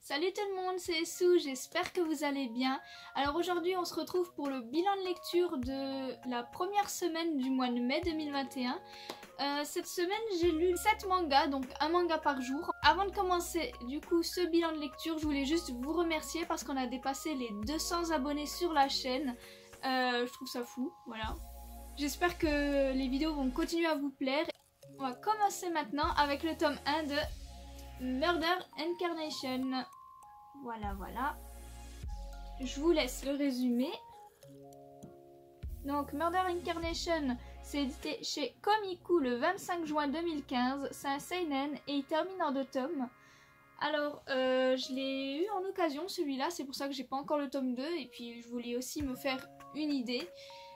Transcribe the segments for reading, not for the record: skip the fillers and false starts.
Salut tout le monde, c'est Sue, j'espère que vous allez bien. Alors aujourd'hui on se retrouve pour le bilan de lecture de la première semaine du mois de mai 2021. Cette semaine j'ai lu 7 mangas, donc un manga par jour. Avant de commencer du coup ce bilan de lecture, je voulais juste vous remercier parce qu'on a dépassé les 200 abonnés sur la chaîne. Je trouve ça fou, voilà. J'espère que les vidéos vont continuer à vous plaire. On va commencer maintenant avec le tome 1 de Murder Incarnation. Voilà. Je vous laisse le résumé. Donc Murder Incarnation, c'est édité chez Komiku le 25 juin 2015. C'est un seinen et il termine en 2 tomes. Alors je l'ai eu en occasion celui-là, c'est pour ça que j'ai pas encore le tome 2 et puis je voulais aussi me faire une idée.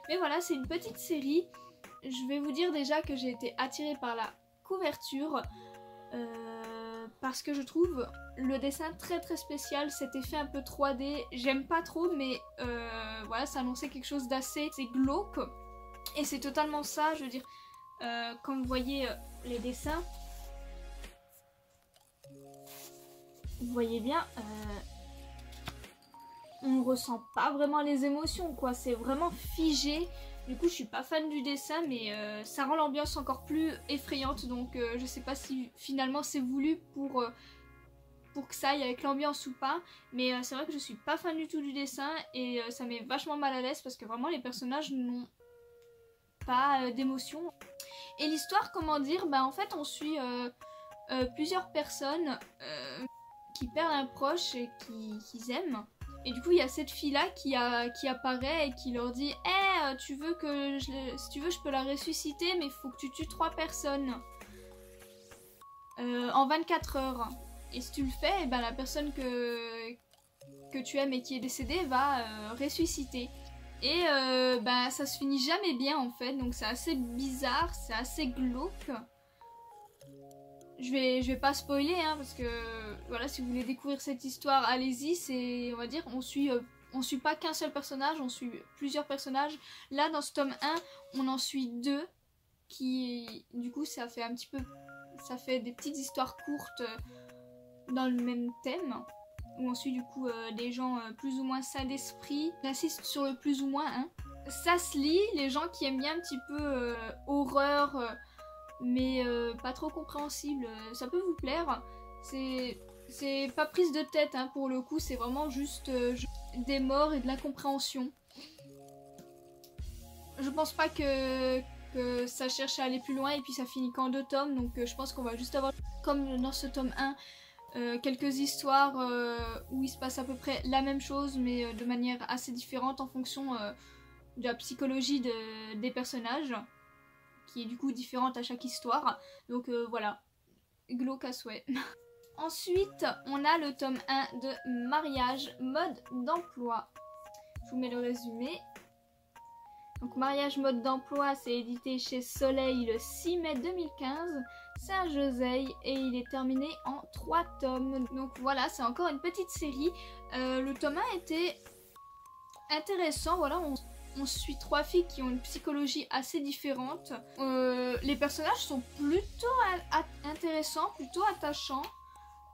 Mais voilà, c'est une petite série. Je vais vous dire déjà que j'ai été attirée par la couverture. Parce que je trouve le dessin très spécial, cet effet un peu 3D, j'aime pas trop mais voilà, ça annonçait quelque chose d'assez glauque et c'est totalement ça, je veux dire, comme vous voyez les dessins, vous voyez bien, on ressent pas vraiment les émotions quoi, c'est vraiment figé. Du coup je suis pas fan du dessin mais ça rend l'ambiance encore plus effrayante, donc je sais pas si finalement c'est voulu pour que ça aille avec l'ambiance ou pas, mais c'est vrai que je suis pas fan du tout du dessin et ça met vachement mal à l'aise parce que vraiment les personnages n'ont pas d'émotion. Et l'histoire, comment dire, bah en fait on suit plusieurs personnes qui perdent un proche et qu'ils aiment. Et du coup il y a cette fille là qui apparaît et qui leur dit hey, si tu veux je peux la ressusciter mais il faut que tu tues 3 personnes en 24 heures. Et si tu le fais, ben, la personne que tu aimes et qui est décédée va ressusciter. Et ben, ça se finit jamais bien en fait, donc c'est assez bizarre, c'est assez glauque. Je vais pas spoiler hein, parce que voilà, si vous voulez découvrir cette histoire, allez-y. C'est, on va dire, on suit pas qu'un seul personnage, on suit plusieurs personnages. Là dans ce tome 1, on en suit 2 qui, du coup, ça fait des petites histoires courtes dans le même thème, où on suit du coup des gens plus ou moins sains d'esprit. J'insiste sur le plus ou moins, hein. Ça se lit, les gens qui aiment bien un petit peu horreur, mais pas trop compréhensible, ça peut vous plaire. C'est pas prise de tête hein, pour le coup, c'est vraiment juste des morts et de l'incompréhension. Je pense pas que ça cherche à aller plus loin et puis ça finit qu'en 2 tomes, donc je pense qu'on va juste avoir, comme dans ce tome 1, quelques histoires où il se passe à peu près la même chose mais de manière assez différente en fonction de la psychologie des personnages qui est du coup différente à chaque histoire, donc voilà, glauque à souhait. Ensuite on a le tome 1 de Mariage mode d'emploi. Je vous mets le résumé. Donc Mariage mode d'emploi, c'est édité chez Soleil le 6 mai 2015. C'est un josei et il est terminé en 3 tomes. Donc voilà, c'est encore une petite série. Le tome 1 était intéressant. Voilà, on suit 3 filles qui ont une psychologie assez différente. Les personnages sont plutôt intéressants, plutôt attachants.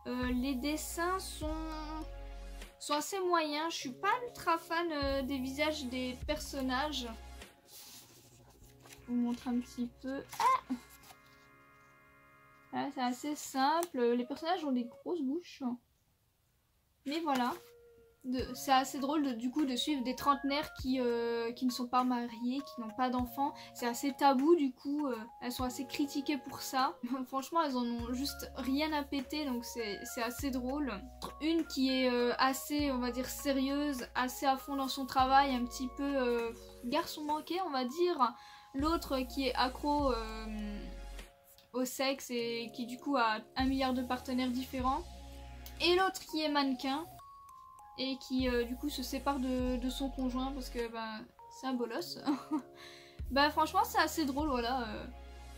Les dessins sont assez moyens. Je suis pas ultra fan des visages des personnages. Je vous montre un petit peu. Ah, voilà, c'est assez simple. Les personnages ont des grosses bouches. Mais voilà. C'est assez drôle du coup de suivre des trentenaires qui ne sont pas mariés, qui n'ont pas d'enfants. C'est assez tabou du coup. Elles sont assez critiquées pour ça. Franchement, elles en ont juste rien à péter, donc c'est assez drôle. Une qui est assez, on va dire, sérieuse, assez à fond dans son travail, un petit peu garçon manqué, on va dire. L'autre qui est accro au sexe et qui du coup a 1 milliard de partenaires différents. Et l'autre qui est mannequin et qui du coup se sépare de son conjoint parce que bah, c'est un bolos. Bah franchement c'est assez drôle, voilà.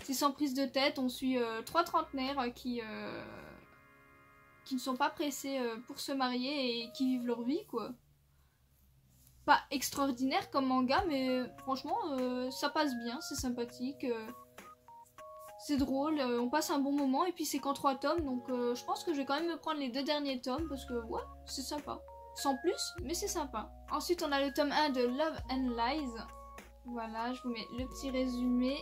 C'est sans prise de tête, on suit 3 trentenaires qui ne sont pas pressés pour se marier et qui vivent leur vie quoi. Pas extraordinaire comme manga mais franchement ça passe bien, c'est sympathique. c'est drôle, on passe un bon moment et puis c'est qu'en 3 tomes donc je pense que je vais quand même me prendre les 2 derniers tomes parce que ouais, c'est sympa. Sans plus, mais c'est sympa. Ensuite on a le tome 1 de Love and Lies. Voilà, je vous mets le petit résumé.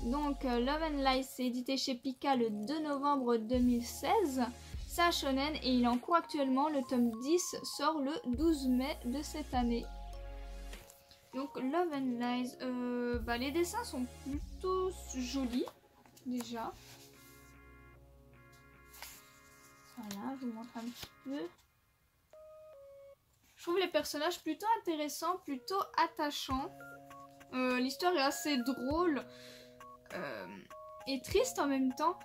Donc Love and Lies c'est édité chez Pika le 2 novembre 2016. C'est un shonen et il est en cours actuellement. Le tome 10 sort le 12 mai de cette année. Donc Love and Lies, les dessins sont plutôt jolis déjà. Voilà, je vous montre un petit peu. Je trouve les personnages plutôt intéressants, plutôt attachants. L'histoire est assez drôle et triste en même temps.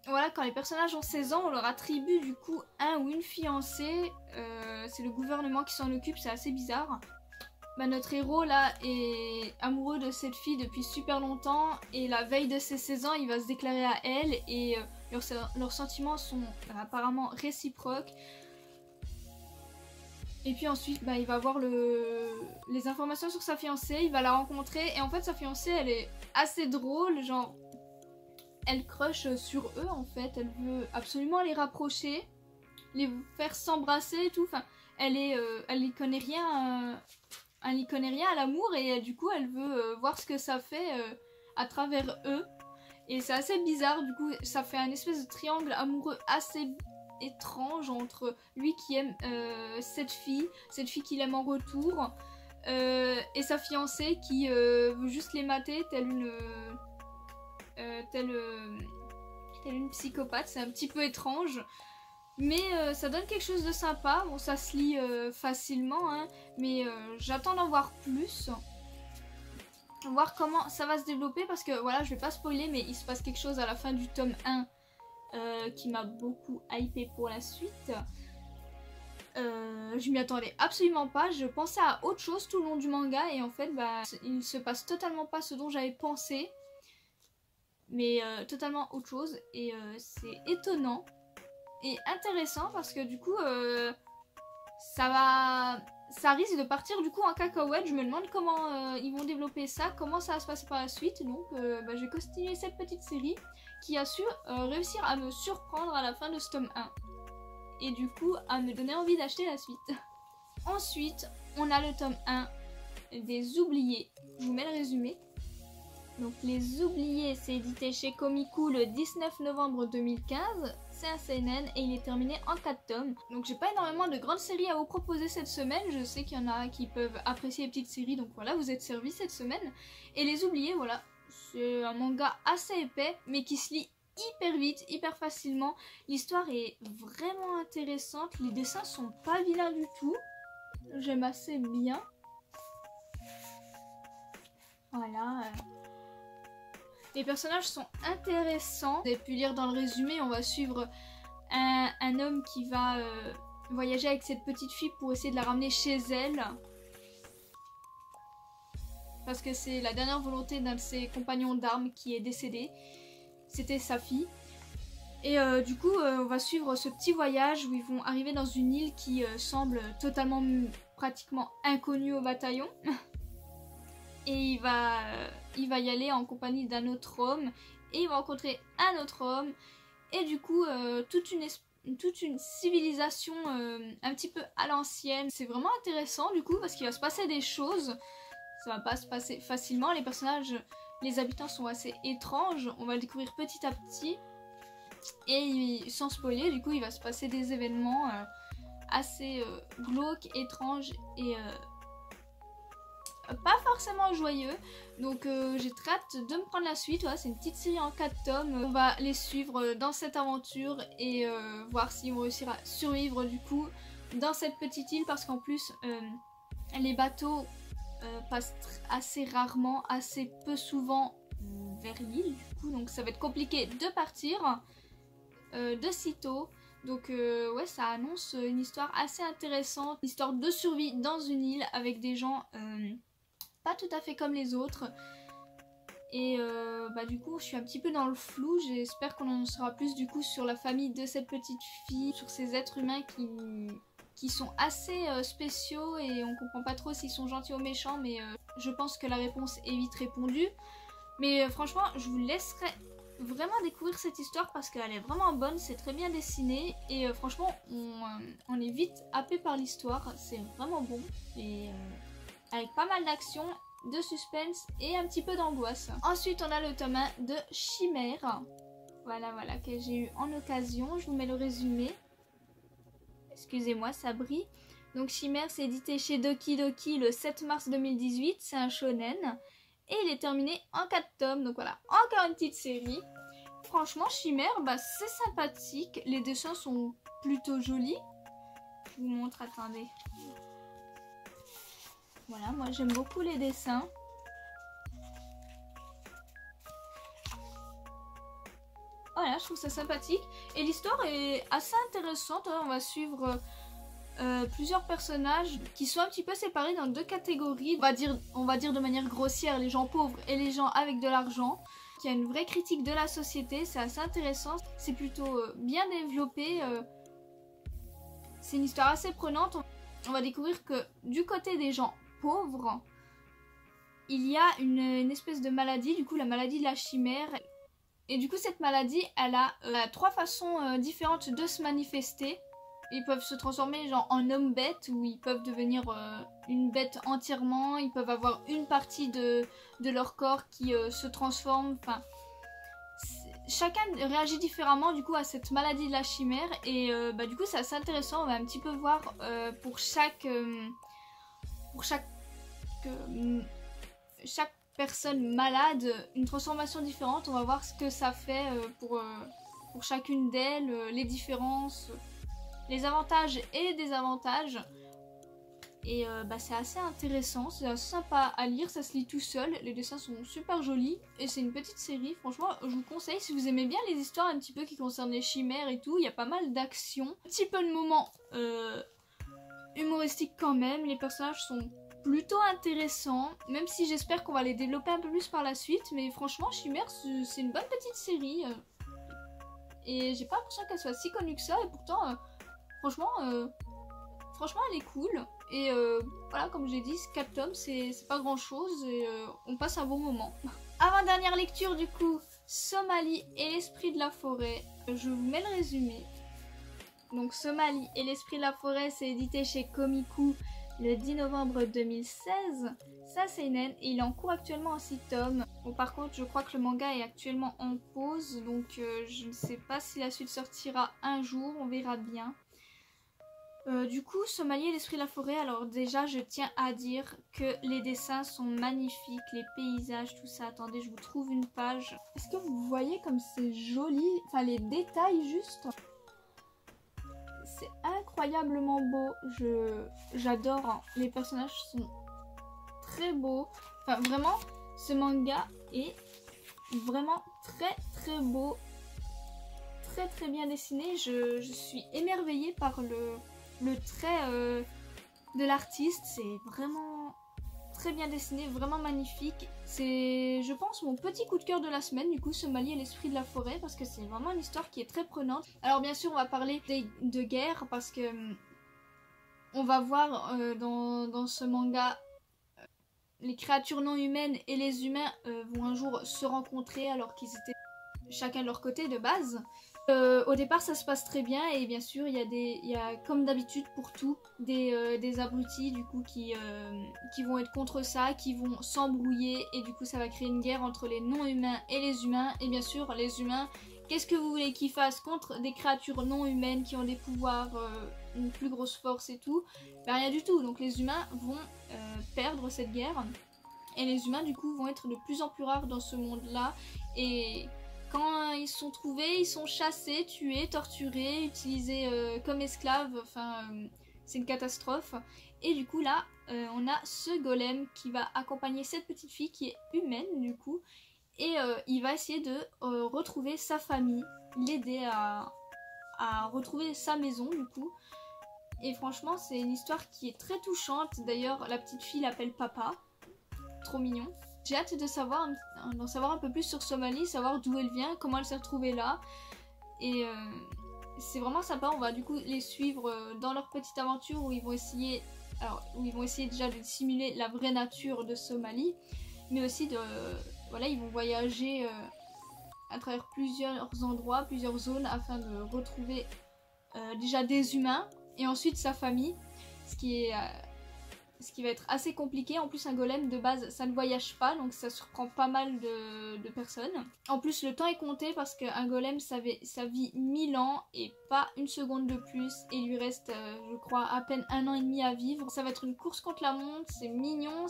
Voilà, quand les personnages ont 16 ans, on leur attribue du coup un ou une fiancée. C'est le gouvernement qui s'en occupe, c'est assez bizarre. Notre héros là est amoureux de cette fille depuis super longtemps et la veille de ses 16 ans il va se déclarer à elle et leurs sentiments sont apparemment réciproques. Et puis ensuite il va avoir les informations sur sa fiancée, il va la rencontrer et en fait sa fiancée elle est assez drôle, genre elle crush sur eux en fait, elle veut absolument les rapprocher, les faire s'embrasser et tout, enfin elle y connaît rien. Elle n'y connaît rien à l'amour et du coup elle veut voir ce que ça fait à travers eux. Et c'est assez bizarre, du coup ça fait un espèce de triangle amoureux assez étrange entre lui qui aime cette fille qui l'aime en retour, et sa fiancée qui veut juste les mater telle une psychopathe. C'est un petit peu étrange. Mais ça donne quelque chose de sympa. Bon, ça se lit facilement, hein, mais j'attends d'en voir plus. Voir comment ça va se développer parce que voilà, je vais pas spoiler, mais il se passe quelque chose à la fin du tome 1 qui m'a beaucoup hypé pour la suite. Je m'y attendais absolument pas. Je pensais à autre chose tout le long du manga et en fait, il se passe totalement pas ce dont j'avais pensé, mais totalement autre chose et c'est étonnant. Et intéressant parce que du coup ça risque de partir du coup en cacahuète. Je me demande comment ils vont développer ça, comment ça va se passer par la suite. Donc je vais continuer cette petite série qui a su réussir à me surprendre à la fin de ce tome 1 et du coup à me donner envie d'acheter la suite. Ensuite on a le tome 1 des Oubliés. Je vous mets le résumé. Donc Les Oubliés, c'est édité chez Komiku le 19 novembre 2015. C'est un seinen et il est terminé en 4 tomes. Donc j'ai pas énormément de grandes séries à vous proposer cette semaine. Je sais qu'il y en a qui peuvent apprécier les petites séries, donc voilà, vous êtes servis cette semaine. Et Les Oubliés, voilà, c'est un manga assez épais mais qui se lit hyper vite, hyper facilement. L'histoire est vraiment intéressante, les dessins sont pas vilains du tout. J'aime assez bien. Voilà. Les personnages sont intéressants. Vous avez pu lire dans le résumé, on va suivre un homme qui va voyager avec cette petite fille pour essayer de la ramener chez elle. Parce que c'est la dernière volonté d'un de ses compagnons d'armes qui est décédé. C'était sa fille. Et du coup, on va suivre ce petit voyage où ils vont arriver dans une île qui semble totalement, pratiquement inconnue au bataillon. Et il va y aller en compagnie d'un autre homme et il va rencontrer un autre homme et du coup toute une civilisation un petit peu à l'ancienne. C'est vraiment intéressant du coup parce qu'il va se passer des choses, ça va pas se passer facilement. Les personnages, les habitants sont assez étranges, on va le découvrir petit à petit et sans spoiler, du coup il va se passer des événements assez glauques, étranges et pas forcément joyeux. Donc j'ai très hâte de me prendre la suite. Voilà, c'est une petite série en 4 tomes. On va les suivre dans cette aventure et voir s'ils vont réussir à survivre du coup dans cette petite île, parce qu'en plus les bateaux passent assez rarement, assez peu souvent vers l'île du coup, donc ça va être compliqué de partir de sitôt. Donc ouais, ça annonce une histoire assez intéressante, une histoire de survie dans une île avec des gens pas tout à fait comme les autres. Et du coup je suis un petit peu dans le flou. J'espère qu'on en saura plus du coup sur la famille de cette petite fille, sur ces êtres humains qui sont assez spéciaux et on comprend pas trop s'ils sont gentils ou méchants, mais je pense que la réponse est vite répondue. Mais franchement, je vous laisserai vraiment découvrir cette histoire parce qu'elle est vraiment bonne, c'est très bien dessiné et franchement on est vite happé par l'histoire, c'est vraiment bon et avec pas mal d'action, de suspense et un petit peu d'angoisse. Ensuite on a le tome 1 de Chimère, voilà que j'ai eu en occasion, je vous mets le résumé, excusez-moi ça brille. Donc Chimère c'est édité chez Doki Doki le 7 mars 2018, c'est un shonen. Et il est terminé en 4 tomes, donc voilà, encore une petite série. Franchement, Chimère, bah, c'est sympathique, les dessins sont plutôt jolis. Je vous montre, attendez. Voilà, moi j'aime beaucoup les dessins. Voilà, je trouve ça sympathique. Et l'histoire est assez intéressante, hein. On va suivre plusieurs personnages qui sont un petit peu séparés dans 2 catégories. On va dire de manière grossière les gens pauvres et les gens avec de l'argent. Il y a une vraie critique de la société, c'est assez intéressant. C'est plutôt bien développé. C'est une histoire assez prenante. On va découvrir que du côté des gens pauvres, il y a une espèce de maladie, du coup la maladie de la chimère. Et du coup cette maladie, elle a 3 façons différentes de se manifester. Ils peuvent se transformer genre en homme bête ou ils peuvent devenir une bête entièrement. Ils peuvent avoir une partie de leur corps qui se transforme. Enfin, chacun réagit différemment du coup à cette maladie de la chimère. Et bah, du coup c'est assez intéressant. On va un petit peu voir pour chaque personne malade une transformation différente. On va voir ce que ça fait pour chacune d'elles, les différences, les avantages et les désavantages. Et bah, c'est assez intéressant, c'est assez sympa à lire, ça se lit tout seul, les dessins sont super jolis et c'est une petite série. Franchement je vous conseille si vous aimez bien les histoires un petit peu qui concernent les chimères et tout. Il y a pas mal d'action, un petit peu de moments humoristiques quand même. Les personnages sont plutôt intéressants, même si j'espère qu'on va les développer un peu plus par la suite. Mais franchement Chimère c'est une bonne petite série et j'ai pas l'impression qu'elle soit si connue que ça. Et pourtant franchement elle est cool. Et voilà, comme j'ai dit, 4 tomes, c'est pas grand chose et on passe un bon moment. Avant-dernière lecture du coup, Somalie et l'esprit de la forêt. Je vous mets le résumé. Donc Somalie et l'esprit de la forêt, c'est édité chez Komiku le 10 novembre 2016. Ça c'est une et il est en cours actuellement en 6 tomes. Bon, par contre, je crois que le manga est actuellement en pause, donc je ne sais pas si la suite sortira un jour, on verra bien. Du coup, Somalie et l'esprit de la forêt, alors déjà je tiens à dire que les dessins sont magnifiques, les paysages, tout ça. Attendez, je vous trouve une page. Est-ce que vous voyez comme c'est joli? Enfin, les détails juste. C'est incroyablement beau. J'adore, hein. Les personnages sont très beaux. Enfin, vraiment, ce manga est vraiment très beau. Très bien dessiné. Je suis émerveillée par le trait de l'artiste. C'est vraiment très bien dessiné, vraiment magnifique. C'est, je pense, mon petit coup de cœur de la semaine, du coup, Somalie et l'esprit de la forêt, parce que c'est vraiment une histoire qui est très prenante. Alors bien sûr, on va parler de guerre, parce que on va voir dans ce manga les créatures non humaines et les humains vont un jour se rencontrer alors qu'ils étaient chacun de leur côté de base. Au départ ça se passe très bien et bien sûr il y a comme d'habitude pour tout des abrutis du coup qui vont être contre ça, qui vont s'embrouiller et du coup ça va créer une guerre entre les non-humains et les humains. Et bien sûr les humains, qu'est-ce que vous voulez qu'ils fassent contre des créatures non humaines qui ont des pouvoirs, une plus grosse force et tout? Ben rien du tout, donc les humains vont perdre cette guerre et les humains du coup vont être de plus en plus rares dans ce monde là. Et quand ils sont trouvés, ils sont chassés, tués, torturés, utilisés comme esclaves. Enfin, c'est une catastrophe. Et du coup là, on a ce golem qui va accompagner cette petite fille qui est humaine du coup. Et il va essayer de retrouver sa famille, l'aider à retrouver sa maison du coup. Et franchement, c'est une histoire qui est très touchante. D'ailleurs, la petite fille l'appelle papa. Trop mignon. J'ai hâte d'en savoir un peu plus sur Somalie, savoir d'où elle vient, comment elle s'est retrouvée là. Et c'est vraiment sympa, on va du coup les suivre dans leur petite aventure où ils vont essayer, déjà de simuler la vraie nature de Somalie, mais aussi voilà, ils vont voyager à travers plusieurs endroits, plusieurs zones afin de retrouver déjà des humains et ensuite sa famille, ce qui va être assez compliqué. En plus, un golem de base ça ne voyage pas, donc ça surprend pas mal de personnes. En plus, le temps est compté parce qu'un golem ça vit 1000 ans et pas une seconde de plus, et il lui reste je crois à peine 1 an et demi à vivre. Ça va être une course contre la montre, c'est mignon,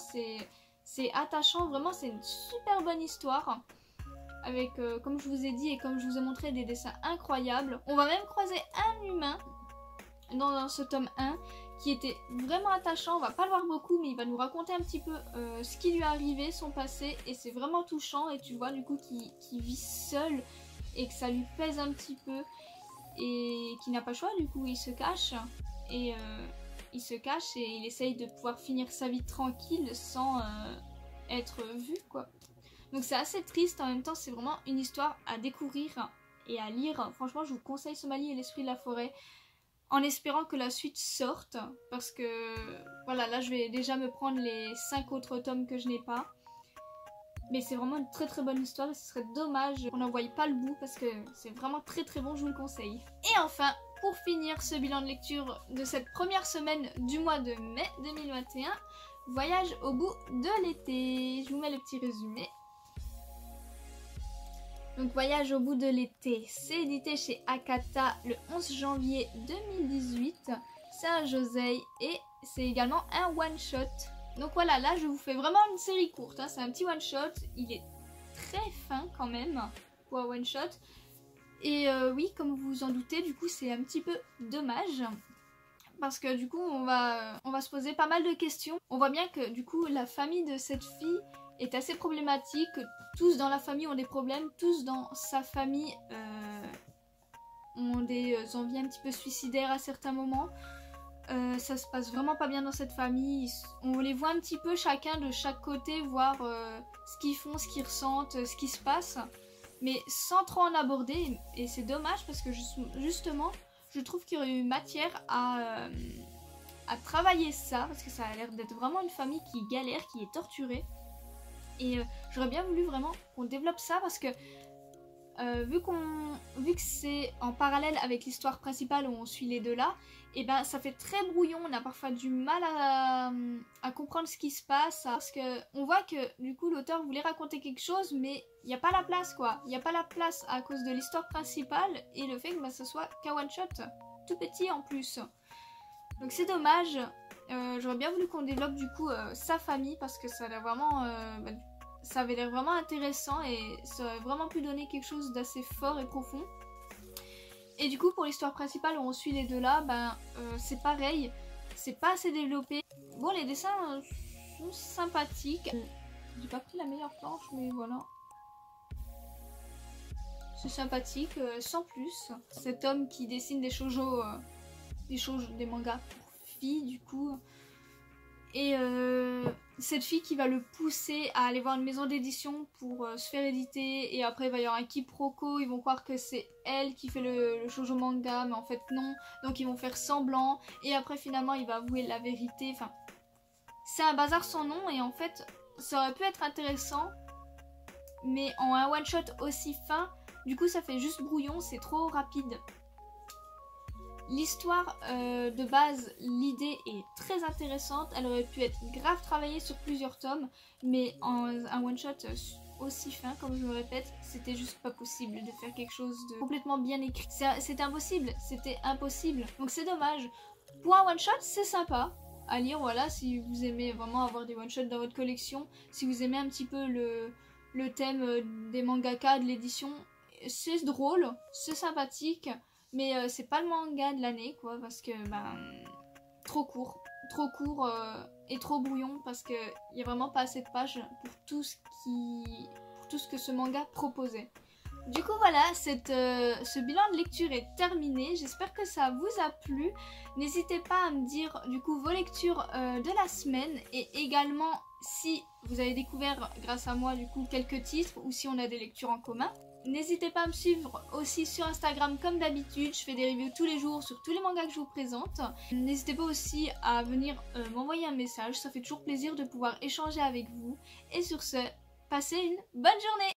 c'est attachant, vraiment c'est une super bonne histoire. Avec, comme je vous ai dit et comme je vous ai montré, des dessins incroyables. On va même croiser un humain dans ce tome 1 qui était vraiment attachant. On va pas le voir beaucoup, mais il va nous raconter un petit peu ce qui lui est arrivé, son passé, et c'est vraiment touchant. Et tu vois du coup qu'il vit seul et que ça lui pèse un petit peu et qu'il n'a pas le choix, du coup il se cache et il essaye de pouvoir finir sa vie tranquille sans être vu, quoi. Donc c'est assez triste, en même temps c'est vraiment une histoire à découvrir et à lire. Franchement, je vous conseille Somalie et l'esprit de la forêt, en espérant que la suite sorte, parce que voilà, là je vais déjà me prendre les 5 autres tomes que je n'ai pas. Mais c'est vraiment une très très bonne histoire et ce serait dommage qu'on n'en voie pas le bout, parce que c'est vraiment très très bon, je vous le conseille. Et enfin, pour finir ce bilan de lecture de cette première semaine du mois de mai 2021, Voyage au bout de l'été. Je vous mets le petit résumé. Donc Voyage au bout de l'été, c'est édité chez Akata le 11 janvier 2018. C'est un josei et c'est également un one-shot. Donc voilà, là je vous fais vraiment une série courte, hein. C'est un petit one-shot, il est très fin quand même pour un one-shot. Et oui, comme vous vous en doutez, du coup c'est un petit peu dommage. Parce que du coup on va se poser pas mal de questions. On voit bien que du coup la famille de cette fille est assez problématique. Tous dans la famille ont des problèmes, tous dans sa famille ont des envies un petit peu suicidaires à certains moments. Ça se passe vraiment pas bien dans cette famille. On les voit un petit peu chacun de chaque côté, voir ce qu'ils font, ce qu'ils ressentent, ce qui se passe, mais sans trop en aborder. Et c'est dommage parce que justement je trouve qu'il y aurait eu matière à travailler ça, parce que ça a l'air d'être vraiment une famille qui galère, qui est torturée. Et j'aurais bien voulu vraiment qu'on développe ça, parce que vu que c'est en parallèle avec l'histoire principale où on suit les deux là, et ben ça fait très brouillon, on a parfois du mal à comprendre ce qui se passe, parce que on voit que du coup l'auteur voulait raconter quelque chose, mais il n'y a pas la place, quoi. Il n'y a pas la place à cause de l'histoire principale et le fait que ce soit qu'un one shot, tout petit en plus. Donc c'est dommage. J'aurais bien voulu qu'on développe du coup sa famille, parce que ça a l'air vraiment ça avait l'air vraiment intéressant et ça aurait vraiment pu donner quelque chose d'assez fort et profond. Et du coup pour l'histoire principale où on suit les deux là, c'est pareil, c'est pas assez développé. Bon, les dessins sont sympathiques. J'ai pas pris la meilleure planche, mais voilà. C'est sympathique, sans plus. Cet homme qui dessine des shoujo, des mangas pour filles du coup. Et cette fille qui va le pousser à aller voir une maison d'édition pour se faire éditer, et après il va y avoir un quiproquo, ils vont croire que c'est elle qui fait le shoujo manga, mais en fait non, donc ils vont faire semblant, et après finalement il va avouer la vérité. Enfin, c'est un bazar sans nom, et en fait ça aurait pu être intéressant, mais en un one shot aussi fin, du coup ça fait juste brouillon, c'est trop rapide. L'histoire de base, l'idée est très intéressante, elle aurait pu être grave travaillée sur plusieurs tomes, mais en un one shot aussi fin, comme je me répète, c'était juste pas possible de faire quelque chose de complètement bien écrit. C'était impossible, donc c'est dommage. Pour un one shot, c'est sympa à lire, voilà, si vous aimez vraiment avoir des one shots dans votre collection, si vous aimez un petit peu le thème des mangaka, de l'édition, c'est drôle, c'est sympathique. Mais c'est pas le manga de l'année, quoi, parce que trop court et trop brouillon, parce que y a vraiment pas assez de pages pour tout ce que ce manga proposait. Du coup voilà, ce bilan de lecture est terminé. J'espère que ça vous a plu. N'hésitez pas à me dire du coup vos lectures de la semaine, et également si vous avez découvert grâce à moi du coup quelques titres, ou si on a des lectures en commun. N'hésitez pas à me suivre aussi sur Instagram comme d'habitude, je fais des reviews tous les jours sur tous les mangas que je vous présente. N'hésitez pas aussi à venir m'envoyer un message, ça fait toujours plaisir de pouvoir échanger avec vous. Et sur ce, passez une bonne journée!